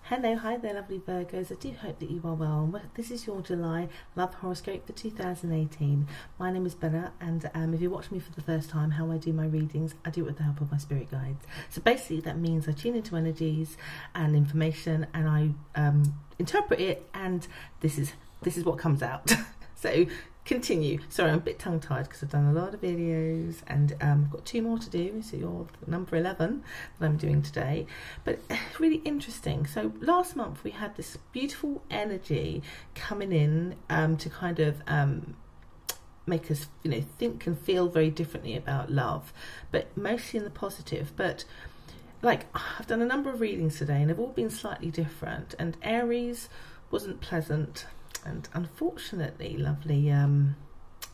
Hello, hi there lovely Virgos. I do hope that you are well. This is your July Love Horoscope for 2018. My name is Bella, and if you watch me for the first time, how I do my readings, I do it with the help of my spirit guides. So basically that means I tune into energies and information and I interpret it, and this is what comes out. So continue. Sorry, I'm a bit tongue-tied because I've done a lot of videos and I've got 2 more to do. So you're number 11 that I'm doing today. But really interesting. So last month we had this beautiful energy coming in to kind of make us, think and feel very differently about love, but mostly in the positive. But like, I've done a number of readings today and they've all been slightly different. And Aries wasn't pleasant. And unfortunately, lovely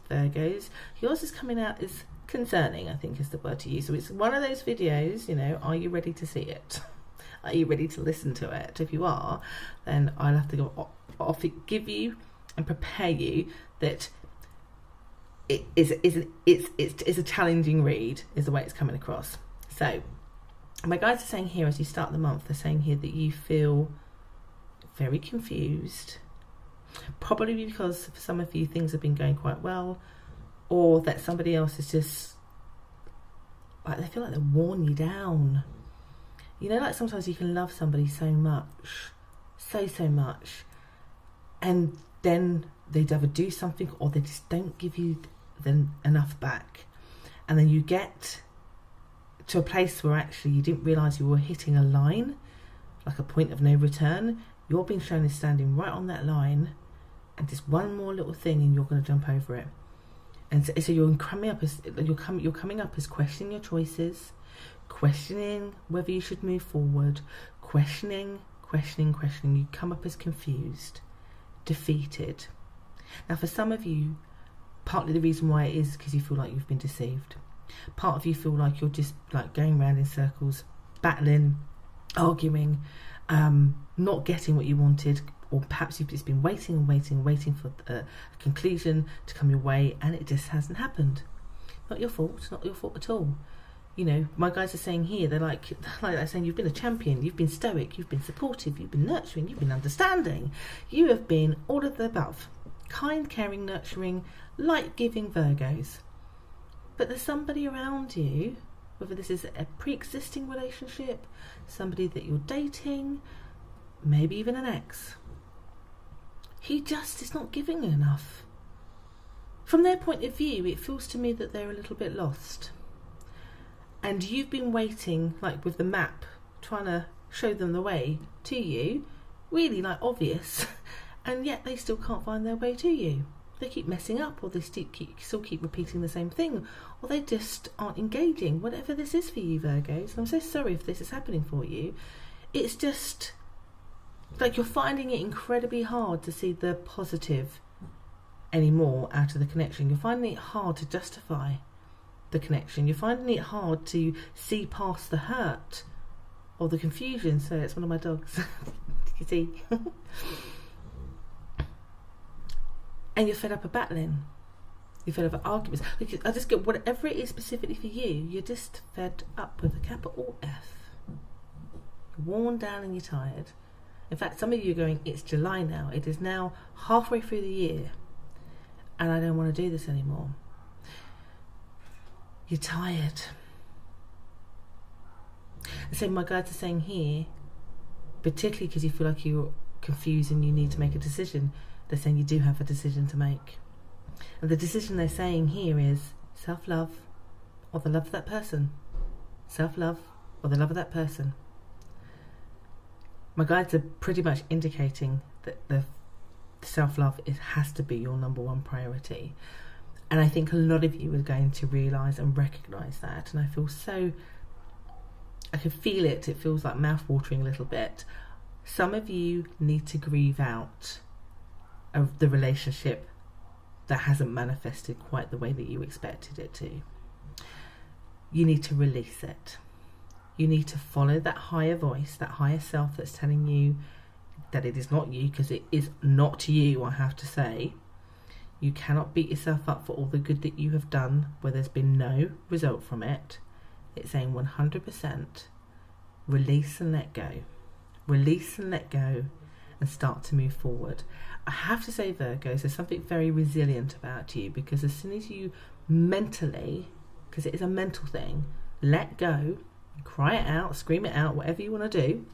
Virgos, yours is coming out as concerning, I think is the word to use. So it's one of those videos, are you ready to see it? Are you ready to listen to it? If you are, then I'll have to go give you and prepare you that it is a challenging read, is the way it's coming across. So my guides are saying here, as you start the month, they're saying here that you feel very confused. Probably because for some of you things have been going quite well, or that somebody else is just like, they feel like they're worn you down. Like sometimes you can love somebody so much, so much, and then they'd either do something or they just don't give you enough back, and then you get to a place where actually you didn't realise you were hitting a line, like a point of no return. You're being shown as standing right on that line, and just one more little thing and you're going to jump over it. And so you're coming up as questioning your choices, questioning whether you should move forward, questioning. You come up as confused, defeated. Now for some of you, partly the reason why it is because you feel like you've been deceived. Part of you feel like you're just like going around in circles, battling, arguing, not getting what you wanted, or perhaps you've just been waiting for a conclusion to come your way, and it just hasn't happened. Not your fault at all. My guys are saying here, they're saying you've been a champion, you've been stoic, you've been supportive, you've been nurturing, you've been understanding, you have been all of the above. Kind, caring, nurturing, light-giving Virgos. But there's somebody around you, whether this is a pre-existing relationship, somebody that you're dating, maybe even an ex, he just is not giving enough. From their point of view, it feels to me that they're a little bit lost. And you've been waiting, like with the map, trying to show them the way to you, really obvious, and yet they still can't find their way to you. They keep messing up, or they still keep repeating the same thing, or they just aren't engaging. Whatever this is for you, Virgos, and I'm so sorry if this is happening for you, it's just like you're finding it incredibly hard to see the positive anymore out of the connection. You're finding it hard to justify the connection. You're finding it hard to see past the hurt or the confusion. So it's one of my dogs. You see? And you're fed up of battling. You're fed up of arguments. I just get whatever it is specifically for you, you're just fed up with a capital F. You're worn down and you're tired. In fact, some of you are going, it's July now. It is now halfway through the year, and I don't want to do this anymore. You're tired. And so my guides are saying here, particularly because you feel like you're confused and you need to make a decision, they're saying you do have a decision to make. And the decision they're saying here is self-love or the love of that person. Self-love or the love of that person. My guides are pretty much indicating that the self-love has to be your number one priority. And I think a lot of you are going to realise and recognise that. And I can feel it. It feels like mouth-watering a little bit. Some of you need to grieve out of the relationship that hasn't manifested quite the way that you expected it to. You need to release it. You need to follow that higher voice, that higher self that's telling you that it is not you, because it is not you, I have to say. You cannot beat yourself up for all the good that you have done where there's been no result from it. It's saying 100% release and let go. release and let go, and start to move forward. I have to say, Virgos, there's something very resilient about you, because as soon as you mentally, because it is a mental thing, let go, cry it out, scream it out, whatever you want to do,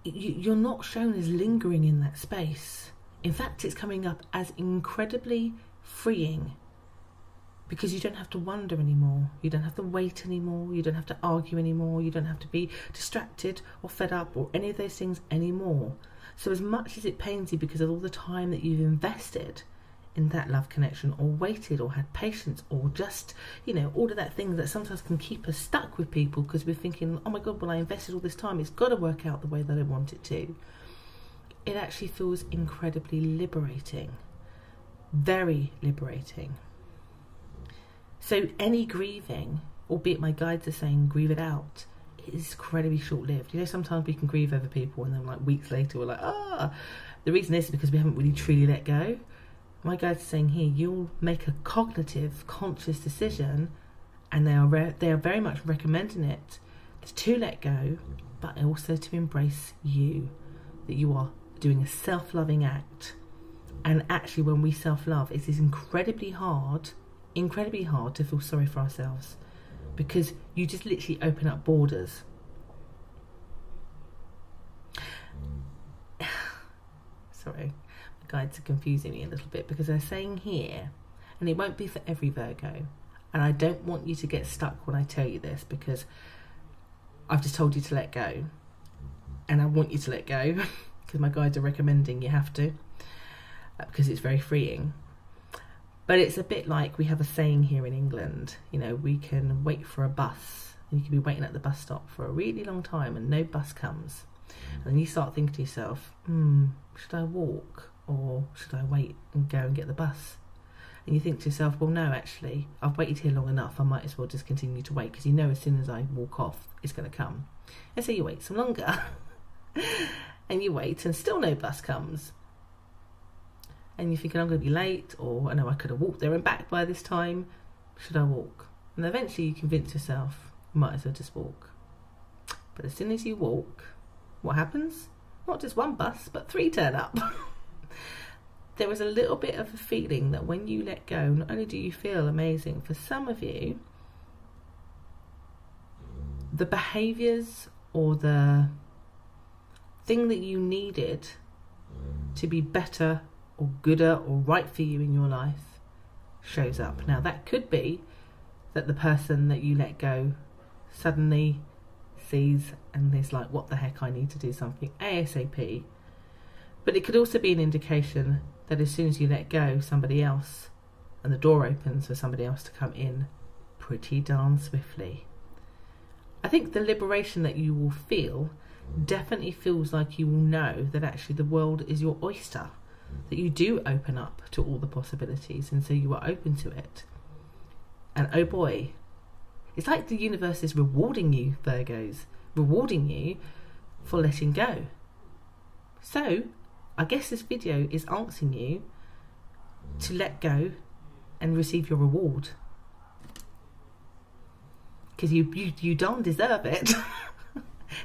you're not shown as lingering in that space. In fact, it's coming up as incredibly freeing, because you don't have to wonder anymore, you don't have to wait anymore, you don't have to argue anymore, you don't have to be distracted or fed up or any of those things anymore. So as much as it pains you because of all the time that you've invested in that love connection, or waited, or had patience, or just, you know, all of that thing that sometimes can keep us stuck with people, because we're thinking, oh my God, well, I invested all this time, it's got to work out the way that I want it to. It actually feels incredibly liberating, very liberating. So any grieving, albeit my guides are saying grieve it out, is incredibly short-lived. You know, sometimes we can grieve over people and then like weeks later we're like, ah. The reason is because we haven't really truly let go. My guides are saying here, you'll make a cognitive, conscious decision, and they are very much recommending it to let go, but also to embrace you, that you are doing a self-loving act. And actually, when we self-love, it is incredibly hard to feel sorry for ourselves, because you just literally open up borders. Sorry, my guides are confusing me a little bit, because they're saying here, and it won't be for every Virgo, and I don't want you to get stuck when I tell you this, because I've just told you to let go, and I want you to let go because my guides are recommending you have to, because it's very freeing. But it's a bit like, we have a saying here in England, you know, we can wait for a bus, and you can be waiting at the bus stop for a really long time and no bus comes. And then you start thinking to yourself, should I walk or should I wait and go and get the bus? And you think to yourself, well, no, actually, I've waited here long enough, I might as well just continue to wait, because you know as soon as I walk off, it's going to come. And so you wait some longer, and you wait and still no bus comes. And you're thinking, I'm going to be late, or I know I could have walked there and back by this time. Should I walk? And eventually you convince yourself, you might as well just walk. But as soon as you walk, what happens? Not just one bus, but 3 turn up. There is a little bit of a feeling that when you let go, not only do you feel amazing, for some of you, the behaviours or the thing that you needed to be better or gooder or right for you in your life shows up. Now that could be that the person that you let go suddenly sees and is like, what the heck, I need to do something ASAP. But it could also be an indication that as soon as you let go, somebody else, and the door opens for somebody else to come in pretty darn swiftly. I think the liberation that you will feel definitely feels like you will know that actually the world is your oyster, that you do open up to all the possibilities, and so you are open to it. And oh boy, it's like the universe is rewarding you, Virgos, rewarding you for letting go. So I guess this video is asking you to let go and receive your reward, because you darn deserve it.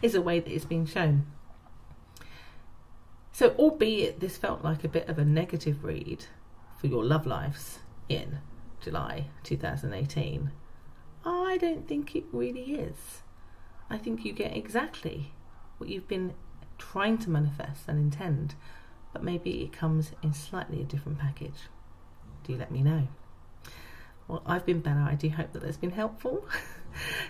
Is a way that it's being shown. So albeit this felt like a bit of a negative read for your love lives in July 2018, I don't think it really is. I think you get exactly what you've been trying to manifest and intend, but maybe it comes in slightly a different package. Do let me know. Well, I've been Bella. I do hope that that's been helpful.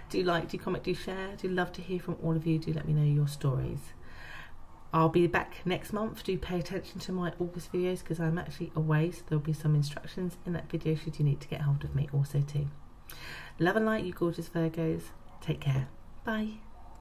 Do like, do comment, do share. Do love to hear from all of you. Do let me know your stories. I'll be back next month. Do pay attention to my August videos, because I'm actually away, so there'll be some instructions in that video should you need to get hold of me also too. Love and light, you gorgeous Virgos. Take care. Bye.